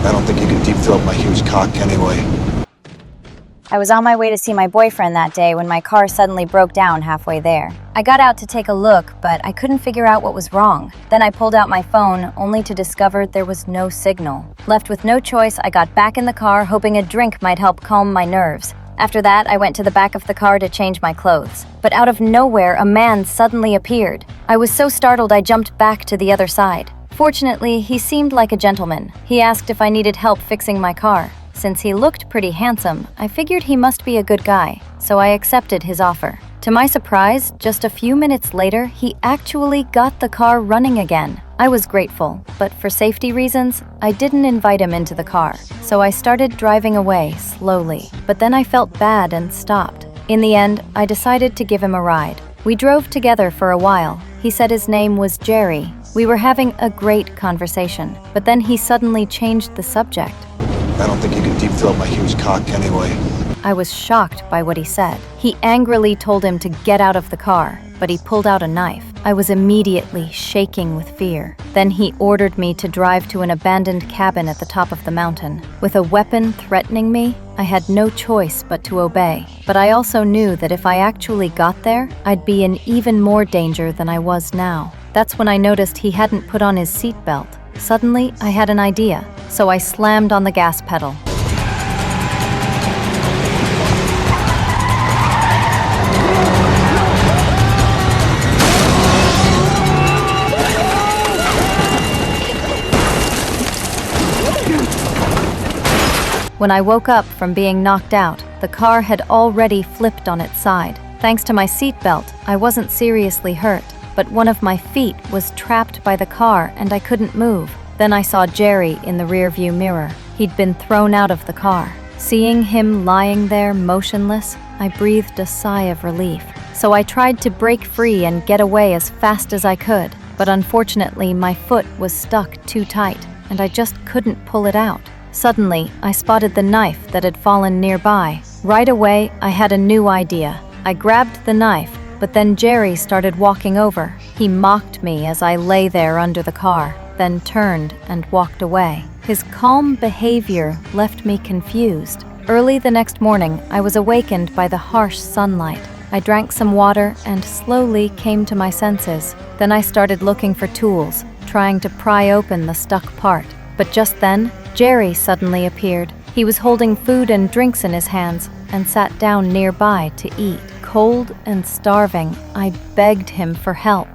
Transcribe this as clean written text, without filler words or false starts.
I don't think you can deep throat my huge cock anyway. I was on my way to see my boyfriend that day when my car suddenly broke down halfway there. I got out to take a look, but I couldn't figure out what was wrong. Then I pulled out my phone, only to discover there was no signal. Left with no choice, I got back in the car, hoping a drink might help calm my nerves. After that, I went to the back of the car to change my clothes. But out of nowhere, a man suddenly appeared. I was so startled I jumped back to the other side. Fortunately, he seemed like a gentleman. He asked if I needed help fixing my car. Since he looked pretty handsome, I figured he must be a good guy, so I accepted his offer. To my surprise, just a few minutes later, he actually got the car running again. I was grateful, but for safety reasons, I didn't invite him into the car, so I started driving away slowly. But then I felt bad and stopped. In the end, I decided to give him a ride. We drove together for a while. He said his name was Jerry. We were having a great conversation, but then he suddenly changed the subject. I don't think you can deep throat my huge cock anyway. I was shocked by what he said. He angrily told him to get out of the car, but he pulled out a knife. I was immediately shaking with fear. Then he ordered me to drive to an abandoned cabin at the top of the mountain. With a weapon threatening me, I had no choice but to obey. But I also knew that if I actually got there, I'd be in even more danger than I was now. That's when I noticed he hadn't put on his seatbelt. Suddenly, I had an idea, so I slammed on the gas pedal. When I woke up from being knocked out, the car had already flipped on its side. Thanks to my seatbelt, I wasn't seriously hurt, but one of my feet was trapped by the car and I couldn't move. Then I saw Jerry in the rearview mirror. He'd been thrown out of the car. Seeing him lying there motionless, I breathed a sigh of relief. So I tried to break free and get away as fast as I could, but unfortunately my foot was stuck too tight and I just couldn't pull it out. Suddenly, I spotted the knife that had fallen nearby. Right away, I had a new idea. I grabbed the knife, but then Jerry started walking over. He mocked me as I lay there under the car, then turned and walked away. His calm behavior left me confused. Early the next morning, I was awakened by the harsh sunlight. I drank some water and slowly came to my senses. Then I started looking for tools, trying to pry open the stuck part. But just then, Jerry suddenly appeared. He was holding food and drinks in his hands and sat down nearby to eat. Cold and starving, I begged him for help,